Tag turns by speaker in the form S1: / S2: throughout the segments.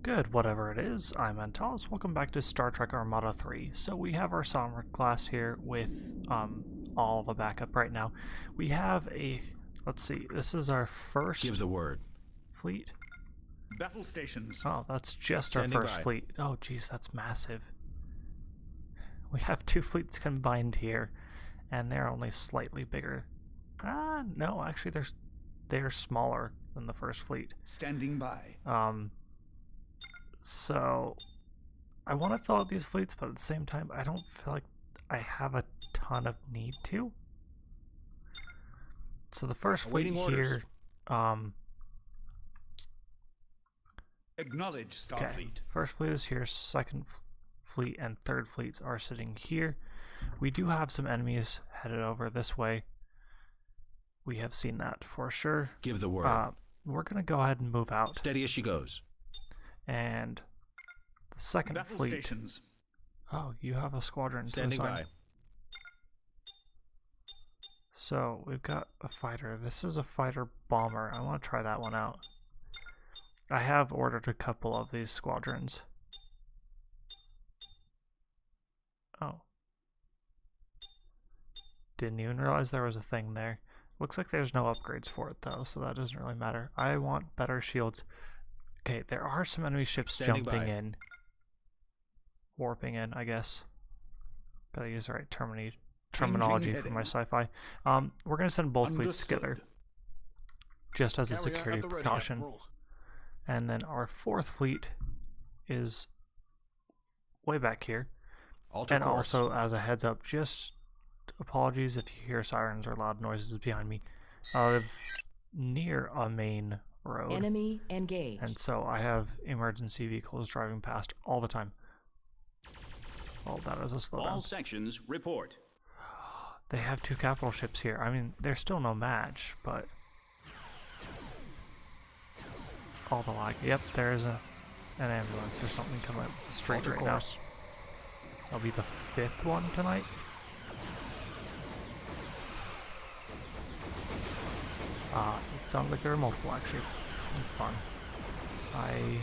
S1: Good, whatever it is, I'm Antalous. Welcome back to Star Trek Armada 3. So we have our Sovereign class here with all of a backup right now. We have a, let's see, this is our first
S2: Give the word.
S1: Fleet.
S3: Battle stations.
S1: Oh, that's just
S2: Standing
S1: our first
S2: by.
S1: fleet. Oh geez, that's massive. We have two fleets combined here, and they're only slightly bigger. No, actually they're smaller than the first fleet.
S3: Standing by.
S1: So I want to fill out these fleets, but at the same time, I don't feel like I have a ton of need to. So the first fleet
S2: Awaiting orders.
S1: here,
S3: Acknowledge Starfleet.
S1: first fleet is here, second fleet and third fleets are sitting here. We do have some enemies headed over this way. We have seen that for sure.
S2: Give the word.
S1: We're going to go ahead and move out.
S2: Steady as she goes.
S1: And the second
S3: Battle
S1: fleet.
S3: stations.
S1: Oh, you have a squadron to
S2: Standing
S1: assign.
S2: by.
S1: So we've got a fighter. This is a fighter bomber. I want to try that one out. I have ordered a couple of these squadrons. Oh. Didn't even realize there was a thing there. Looks like there's no upgrades for it though, so that doesn't really matter. I want better shields. Okay, there are some enemy ships
S2: Standing
S1: jumping
S2: by.
S1: in. Warping in, I guess. Gotta use the right terminology for my sci-fi. We're gonna send both fleets together.
S3: Understood.
S1: Just as a
S2: Carrier
S1: security
S2: at the ready,
S1: precaution.
S2: Admiral.
S1: And then our fourth fleet is way back here.
S2: Alter
S1: And
S2: course.
S1: also, as a heads up, just apologies if you hear sirens or loud noises behind me. I live near a main road.
S4: Enemy engaged.
S1: And so I have emergency vehicles driving past all the time. Oh, that is a
S5: All
S1: slowdown.
S5: sections report.
S1: They have two capital ships here. I mean, they're still no match, but... all the lag. Yep, there's an ambulance or something coming up the street
S2: Alter
S1: right
S2: course.
S1: now. That'll be the fifth one tonight. It sounds like there are multiple actually. Fun. I'm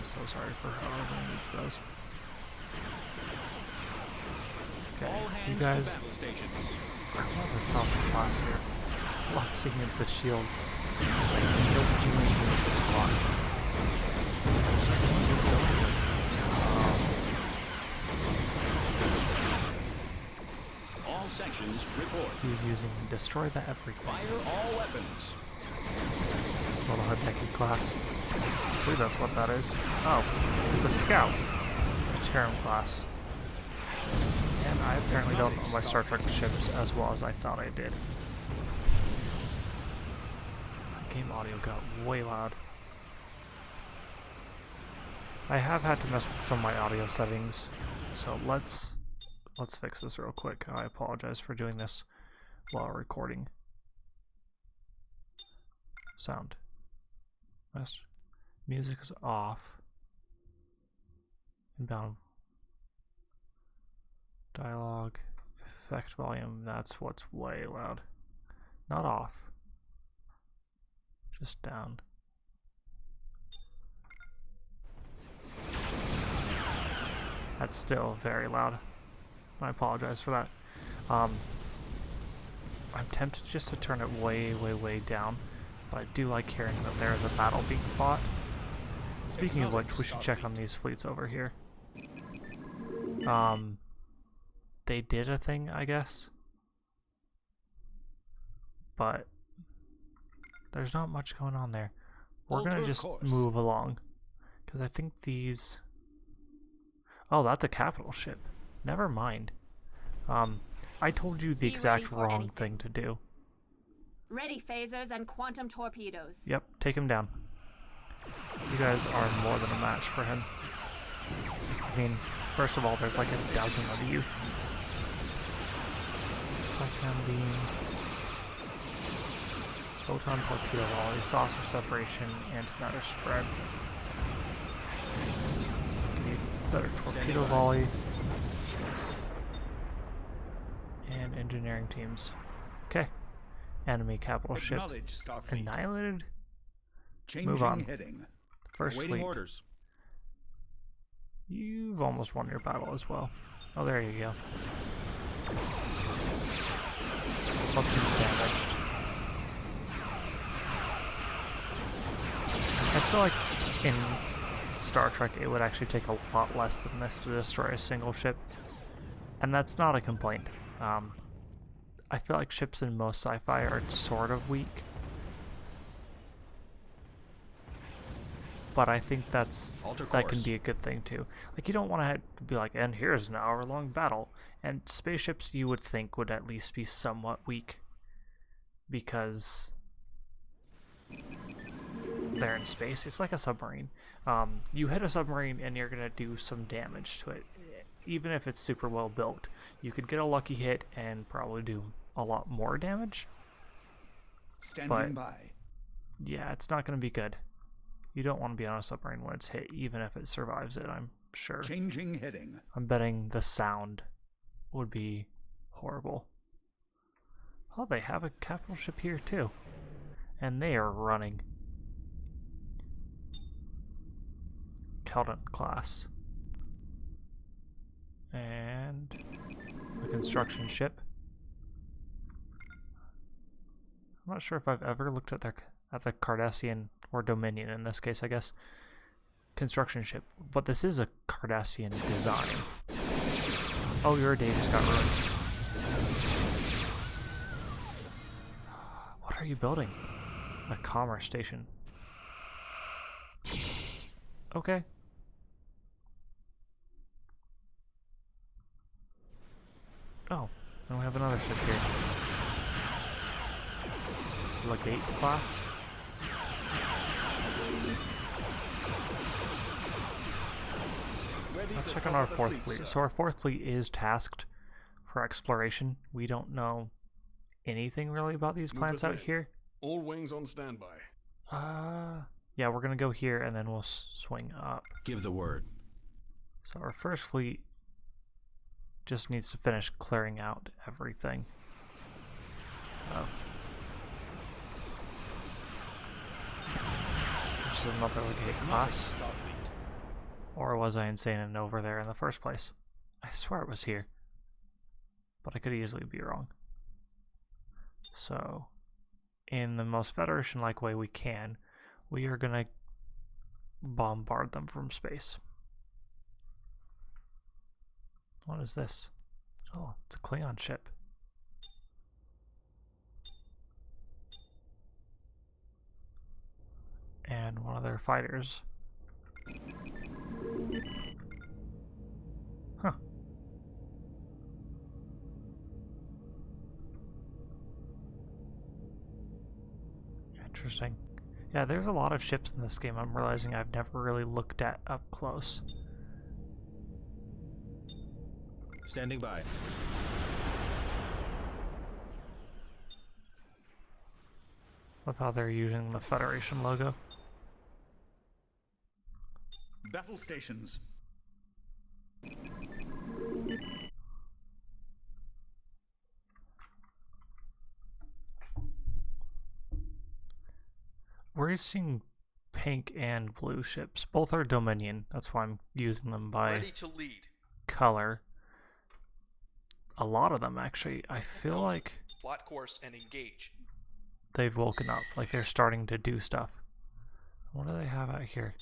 S1: so sorry for whoever needs those. Okay,
S5: All
S1: you
S5: hands
S1: guys,
S5: to battle stations.
S1: I love the Sovereign class here. I love seeing the shields. It's like no human being squad.
S5: All sections report.
S1: He's using destroy the everything.
S5: Fire all weapons.
S1: It's not a Hideki class. I believe that's what that is. Oh, it's a scout. A Terran class. And I apparently don't know my Star Trek ships as well as I thought I did. My game audio got way loud. I have had to mess with some of my audio settings, so let's fix this real quick. I apologize for doing this while recording. Sound. Music is off. Inbound dialogue. Effect volume. That's what's way loud. Not off. Just down. That's still very loud. I apologize for that. I'm tempted just to turn it way, way, way down. But I do like hearing that there is a battle being fought. Speaking of which, we should check on these fleets over here. They did a thing, I guess. But there's not much going on there. We're gonna
S3: Alter
S1: just
S3: course.
S1: move along. Because I think these... oh, that's a capital ship. Never mind. I told you the
S6: Be ready
S1: exact
S6: for
S1: wrong
S6: anything.
S1: thing to do.
S6: Ready phasers and quantum torpedoes.
S1: Yep, take him down. You guys are more than a match for him. I mean, first of all, there's like a dozen of you. Photon beam, photon torpedo volley, saucer separation, antimatter spread. Okay, better torpedo volley. And engineering teams. Okay. Enemy capital ship
S3: Acknowledge Starfleet.
S1: annihilated.
S3: Changing
S1: Move on.
S3: heading.
S1: First
S2: Awaiting
S1: fleet.
S2: orders.
S1: You've almost won your battle as well. Oh, there you go. Weapons damaged. I feel like in Star Trek it would actually take a lot less than this to destroy a single ship. And that's not a complaint. I feel like ships in most sci-fi are sort of weak. But I think that can be a good thing too. Like, you don't want to be like, and here's an hour-long battle. And spaceships, you would think, would at least be somewhat weak. Because they're in space. It's like a submarine. You hit a submarine and you're going to do some damage to it. Even if it's super well built. You could get a lucky hit and probably do a lot more damage.
S3: Standing by.
S1: Yeah, it's not going to be good. You don't want to be on a submarine when it's hit, even if it survives it, I'm sure.
S3: Changing heading.
S1: I'm betting the sound would be horrible. Oh, they have a capital ship here too. And they are running. Kelton class. And a construction ship. I'm not sure if I've ever looked at the Cardassian, or Dominion in this case, I guess, construction ship. But this is a Cardassian design. Oh, your day just got ruined. What are you building? A commerce station. Okay. Oh, then we have another ship here. Legate class. Let's check on our fourth fleet. So our fourth fleet is tasked for exploration. We don't know anything really about these planets out here.
S2: All wings on standby.
S1: Yeah, we're gonna go here and then we'll swing up.
S5: Give the word.
S1: So our first fleet just needs to finish clearing out everything. Oh. This is another Legate class. Or was I insane and over there in the first place? I swear it was here. But I could easily be wrong. So, in the most Federation-like way we can, we are gonna bombard them from space. What is this? Oh, it's a Klingon ship. And one of their fighters. Huh. Interesting. Yeah, there's a lot of ships in this game I'm realizing I've never really looked at up close.
S5: Standing by.
S1: Love how they're using the Federation logo.
S3: Battle stations.
S1: We're seeing pink and blue ships. Both are Dominion. That's why I'm using them by
S4: ready to lead.
S1: Color. A lot of them, actually. I feel like
S4: Plot course and engage.
S1: they've woken up. Like they're starting to do stuff. What do they have out here?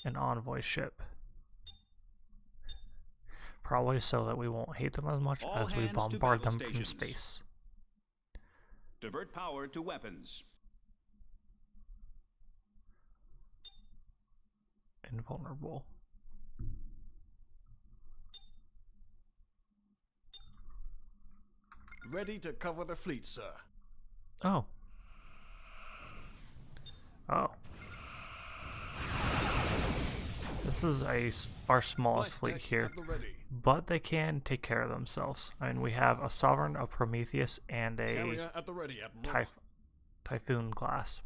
S1: An envoy ship. Probably so that we won't hate them as much
S5: All
S1: as we
S5: hands to
S1: bombard
S5: battle
S1: them from
S5: stations.
S1: space.
S5: Divert power to weapons.
S1: Invulnerable.
S2: Ready to cover the fleet, sir.
S1: Oh. Oh. This is our smallest fleet
S2: Flight decks
S1: here,
S2: at the ready.
S1: but they can take care of themselves. I mean, we have a Sovereign, a Prometheus, and a
S2: Carrier at the ready, Admiral.
S1: Typhoon class.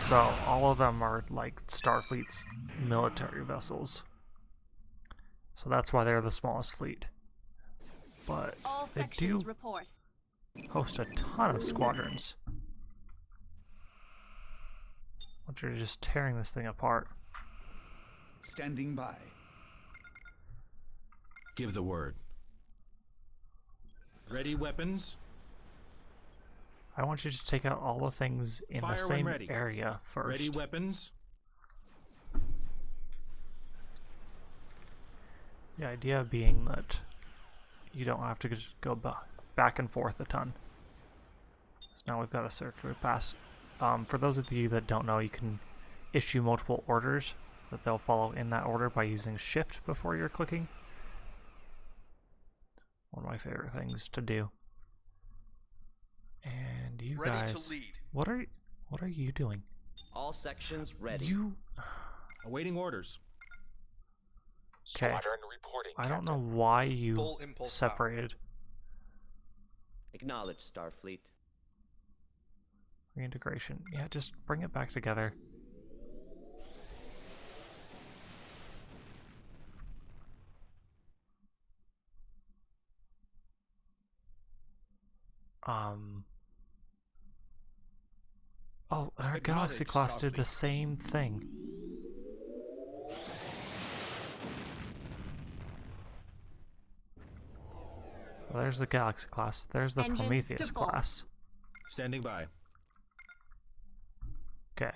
S1: So all of them are like Starfleet's military vessels. So that's why they're the smallest fleet. But
S6: All
S1: they
S6: sections
S1: do
S6: report.
S1: host a ton of squadrons. Which are just tearing this thing apart.
S3: Standing by.
S5: Give the word. Ready weapons.
S1: I want you to take out all the things in
S5: Fire
S1: the
S5: when
S1: same
S5: ready.
S1: area first.
S5: Ready weapons.
S1: The idea being that you don't have to just go back and forth a ton. So now we've got a circular pass. For those of you that don't know, you can issue multiple orders that they'll follow in that order by using shift before you're clicking. One of my favorite things to do. And you
S4: Ready
S1: guys,
S4: to lead.
S1: what are you doing?
S7: All sections ready.
S1: You
S5: Awaiting orders.
S1: okay?
S8: Squadron reporting,
S1: I don't know
S8: Captain.
S1: why you
S4: Full impulse power.
S1: separated.
S7: Acknowledge, Starfleet.
S1: Reintegration. Yeah, just bring it back together. Oh, our Galaxy
S3: Acknowledge,
S1: class did the
S3: Starfleet.
S1: same thing. Well, there's the Galaxy class. There's the
S6: Engines
S1: Prometheus
S6: to full.
S1: class.
S5: Standing by.
S1: Okay.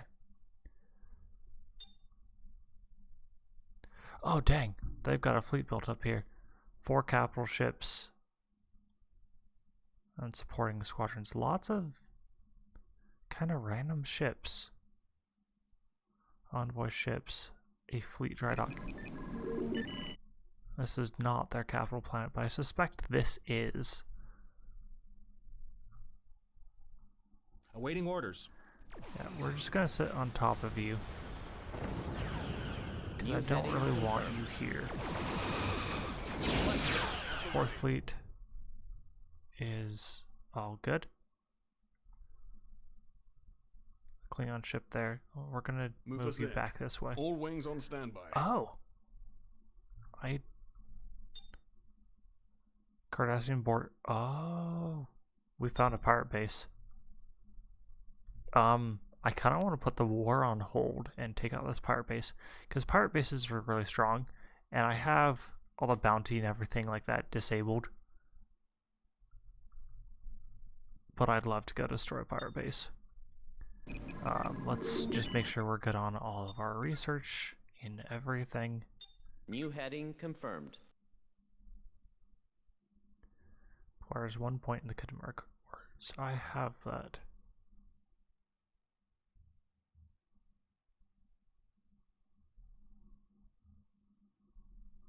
S1: Oh, dang. They've got a fleet built up here. 4 capital ships. And supporting squadrons. Lots of kind of random ships. Envoy ships. A fleet dry dock. This is not their capital planet, but I suspect this is.
S5: Awaiting orders.
S1: Yeah, we're just gonna sit on top of you. Because I don't really want you here. 4th Fleet is all good. Klingon ship there. We're gonna
S2: Move
S1: move
S2: us
S1: you
S2: in.
S1: back this way.
S2: All wings on standby.
S1: Oh! Cardassian board. Oh! We found a pirate base. I kind of want to put the war on hold and take out this pirate base. Because pirate bases are really strong. And I have all the bounty and everything like that disabled. But I'd love to go destroy a pirate base. Let's just make sure we're good on all of our research in everything.
S7: New heading confirmed.
S1: Requires 1 point in the Khadmar words. I have that.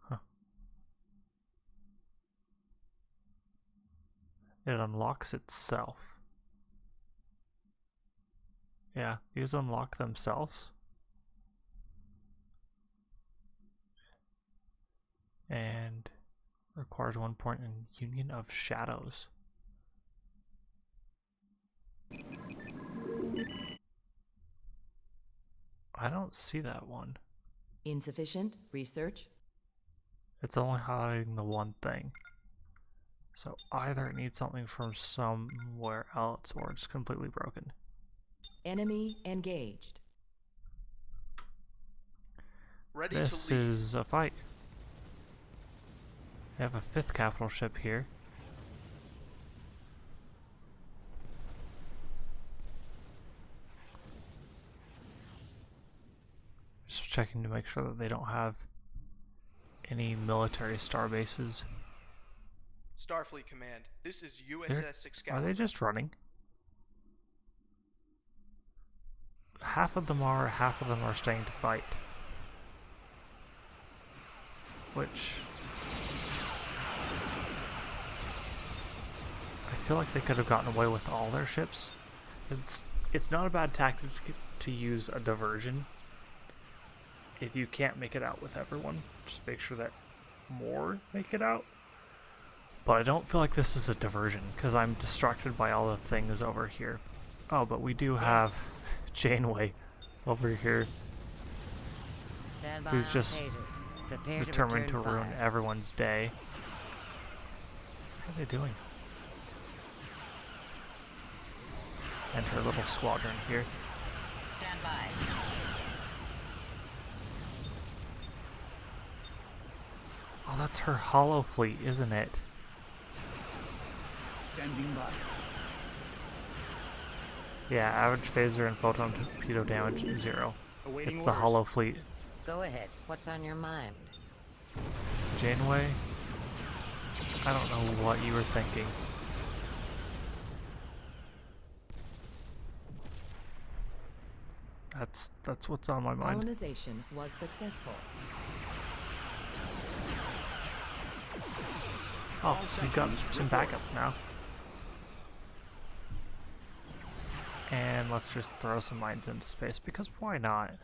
S1: Huh. It unlocks itself. Yeah, these unlock themselves. And requires 1 point in Union of Shadows. I don't see that one.
S9: Insufficient research.
S1: It's only highlighting the one thing. So either it needs something from somewhere else or it's completely broken.
S9: Enemy engaged.
S4: Ready
S1: This
S4: to lead.
S1: is a fight. We have a 5th capital ship here. Just checking to make sure that they don't have any military star bases.
S4: Starfleet Command. This is
S1: They're-
S4: USS
S1: Are
S4: Excalibur.
S1: they just running? Half of them are, half of them are staying to fight. Which I feel like they could have gotten away with all their ships. It's not a bad tactic to use a diversion. If you can't make it out with everyone, just make sure that more make it out. But I don't feel like this is a diversion, because I'm distracted by all the things over here. Oh, but we do have Janeway over here, who's just determined to ruin everyone's day. What are they doing? And her little squadron here.
S9: Stand by.
S1: that's her hollow fleet, isn't it?
S3: Standing by.
S1: Yeah, average phaser and photon torpedo damage 0.
S5: Awaiting
S1: It's the
S5: orders.
S1: hollow fleet.
S9: Go ahead. What's on your mind?
S1: Janeway, I don't know what you were thinking. That's what's on my mind.
S9: Colonization was successful.
S1: Oh, we've got some backup now. And let's just throw some mines into space, because why not?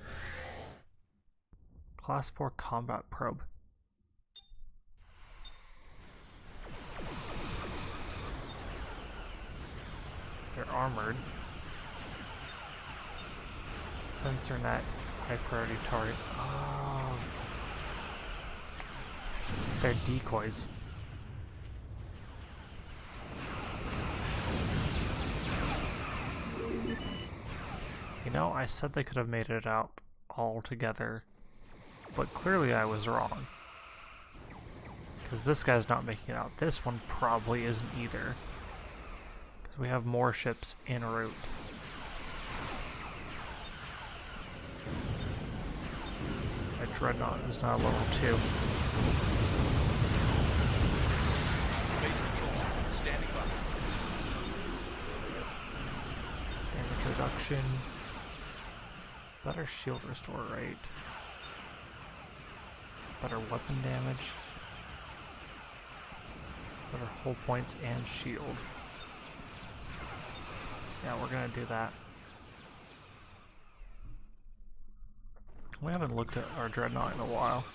S1: Class 4 combat probe. They're armored. Sensor net, high priority target. Oh. They're decoys. You know, I said they could have made it out all together, but clearly I was wrong. Because this guy's not making it out. This one probably isn't either. Because we have more ships en route. My Dreadnought is now level 2.
S4: Base control standing by.
S1: Damage reduction. Better shield restore rate. Better weapon damage. Better hull points and shield. Yeah, we're gonna do that. We haven't looked at our Dreadnought in a while.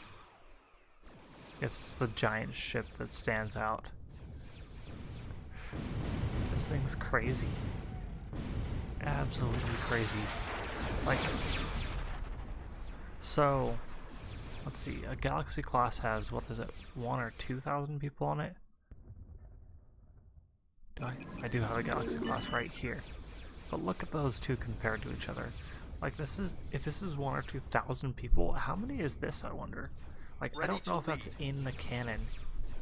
S1: Guess it's the giant ship that stands out. This thing's crazy. Absolutely crazy. Like, so, let's see, a Galaxy class has, what is it, 1,000 or 2,000 people on it? I do have a Galaxy class right here. But look at those two compared to each other. Like, this is, if this is 1,000 or 2,000 people, how many is this, I wonder? Like, I don't know if that's in the canon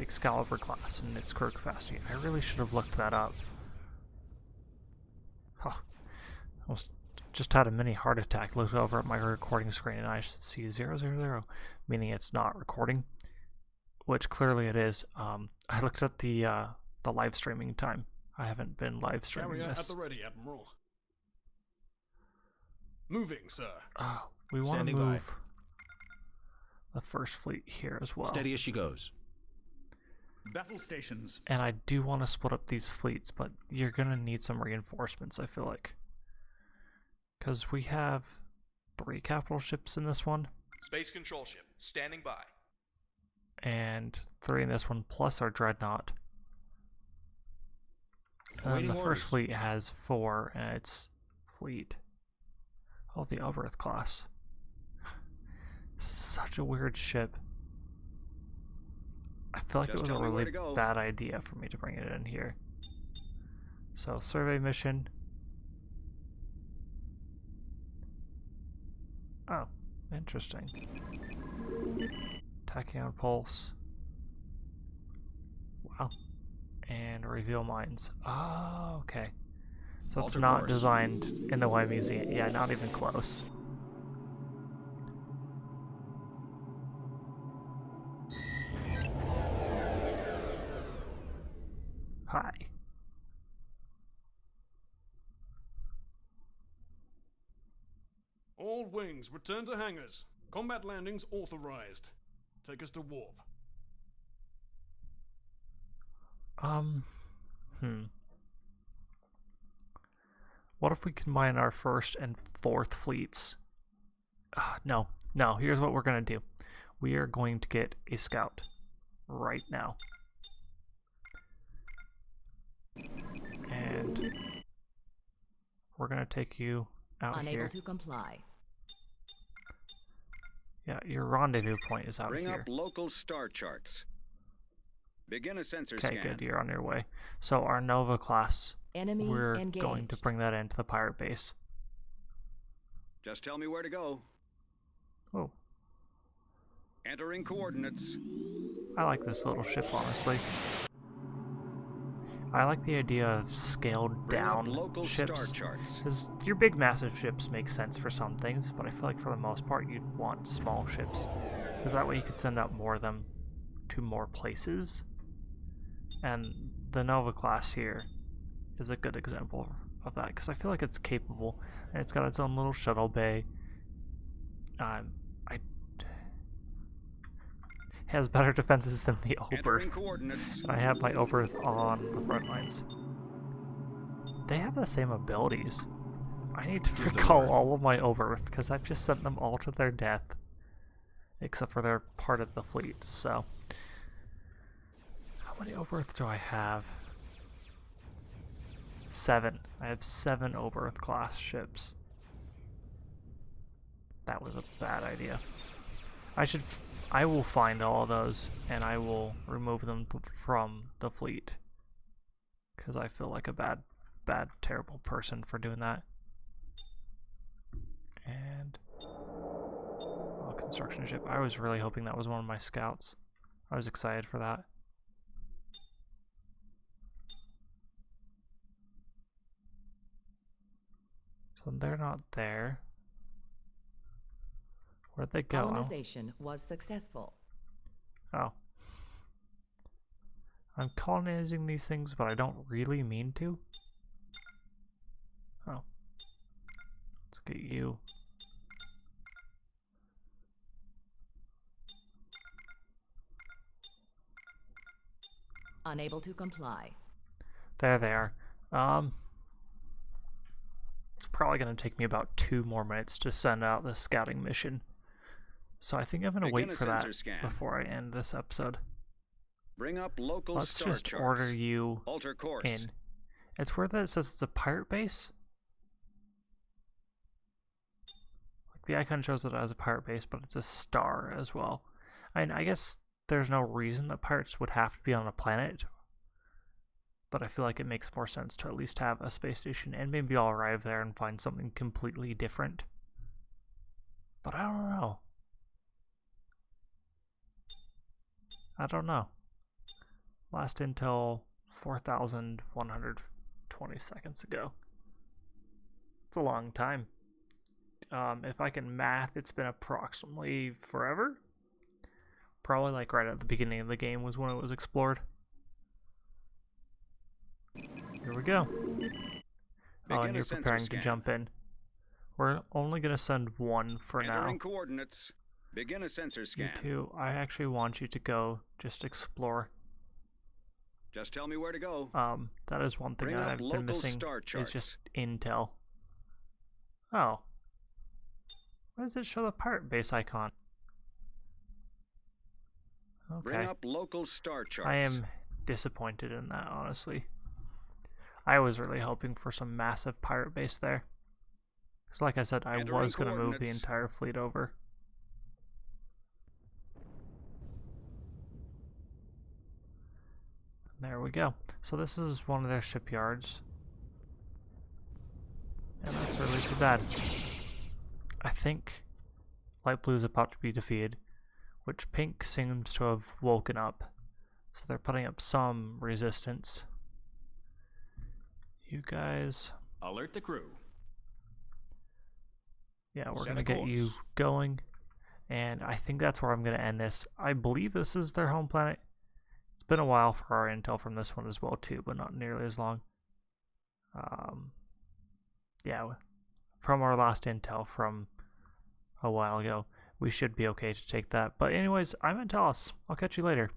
S1: Excalibur class and its crew capacity. I really should have looked that up. Huh. Almost just had a mini heart attack. Looked over at my recording screen and I see 000, meaning it's not recording, which clearly it is. I looked at the live streaming time. I haven't been live streaming
S2: Carrier
S1: this.
S2: at the ready, Admiral. Moving, sir.
S1: We want to
S5: Standing by.
S1: move the first fleet here as well.
S5: Steady as she goes.
S3: Battle stations.
S1: And I do want to split up these fleets, but you're going to need some reinforcements, I feel like. Because we have 3 capital ships in this one,
S4: Space control ship standing by.
S1: and 3 in this one, plus our Dreadnought. And then the
S5: Awaiting
S1: first
S5: orders.
S1: fleet has 4, and it's fleet. Oh, the Uberth class. Such a weird ship. I feel like
S3: Just
S1: it was a
S3: tell me where
S1: really
S3: to go.
S1: bad idea for me to bring it in here. So, survey mission. Oh, interesting. Tachyon pulse. Wow. And reveal mines. Oh, okay. So it's
S3: Alter
S1: not
S3: course.
S1: designed in the way museum. Yeah, not even close. Hi.
S2: All wings, return to hangars. Combat landings authorized. Take us to warp.
S1: What if we combine our first and fourth fleets? No, here's what we're going to do. We are going to get a scout right now. And we're going to take you out
S9: Unable
S1: here.
S9: to comply.
S1: Yeah, your rendezvous point is out
S8: Bring
S1: here.
S8: up local star charts. Begin a sensor
S1: Okay,
S8: scan.
S1: good, you're on your way. So our Nova class,
S9: Enemy
S1: we're
S9: engaged.
S1: going to bring that into the pirate base.
S8: Just tell me where to go.
S1: Oh,
S8: Entering coordinates.
S1: I like this little ship, honestly. I like the idea of scaled down
S8: local
S1: ships.
S8: star charts.
S1: Because your big massive ships make sense for some things, but I feel like for the most part you'd want small ships. Because that way you could send out more of them to more places. And the Nova class here is a good example of that, because I feel like it's capable, and it's got its own little shuttle bay. It has better defenses than the
S8: Entering
S1: Oberth.
S8: coordinates.
S1: I have my Oberth on the front lines. They have the same abilities. I need to recall all of my Oberth, because I've just sent them all to their death. Except for they're part of the fleet, so... How many Oberth do I have? 7. I have 7 Oberth class ships. That was a bad idea. I will find all of those, and I will remove them from the fleet. Because I feel like a bad, terrible person for doing that. And... oh, construction ship. I was really hoping that was one of my scouts. I was excited for that. So they're not there. Where'd they go?
S9: Colonization was successful.
S1: Oh. I'm colonizing these things, but I don't really mean to. Oh. Let's get you.
S9: Unable to comply.
S1: There they are. It's probably going to take me about 2 more minutes to send out the scouting mission. So I think I'm going to
S8: Begin
S1: wait
S8: a
S1: for that
S8: sensor scan.
S1: before I end this episode.
S8: Bring up local
S1: Let's
S8: star
S1: just
S8: charts.
S1: order you
S8: Alter course.
S1: in. It's where that it says it's a pirate base. Like the icon shows it as a pirate base, but it's a star as well. I guess there's no reason that pirates would have to be on a planet, but I feel like it makes more sense to at least have a space station, and maybe I'll arrive there and find something completely different. But I don't know. I don't know. Last intel 4,120 seconds ago. It's a long time. If I can math, it's been approximately forever. Probably like right at the beginning of the game was when it was explored. Here we go. Oh, and you're preparing to jump in. We're only going to send one for now.
S8: Entering coordinates. Begin a sensor scan.
S1: You two, I actually want you to go just explore.
S8: Just tell me where to go.
S1: That is one thing
S8: Bring
S1: that
S8: up
S1: I've been
S8: local
S1: missing
S8: star
S1: is
S8: charts.
S1: just intel. Oh. Why does it show the pirate base icon? Okay.
S8: Bring up local star charts.
S1: I am disappointed in that, honestly. I was really hoping for some massive pirate base there. Because like I said, I
S8: Entering
S1: was going to move the
S8: coordinates.
S1: entire fleet over. There we go. So this is one of their shipyards. And that's really too bad. I think light blue is about to be defeated, which pink seems to have woken up. So they're putting up some resistance. You guys...
S3: Alert the crew.
S1: yeah, we're
S3: Set
S1: going to
S3: a
S1: get you
S3: course.
S1: going. And I think that's where I'm going to end this. I believe this is their home planet. It's been a while for our intel from this one as well too, but not nearly as long. Yeah, from our last intel from a while ago, we should be okay to take that. But anyways, I'm Antalous. I'll catch you later.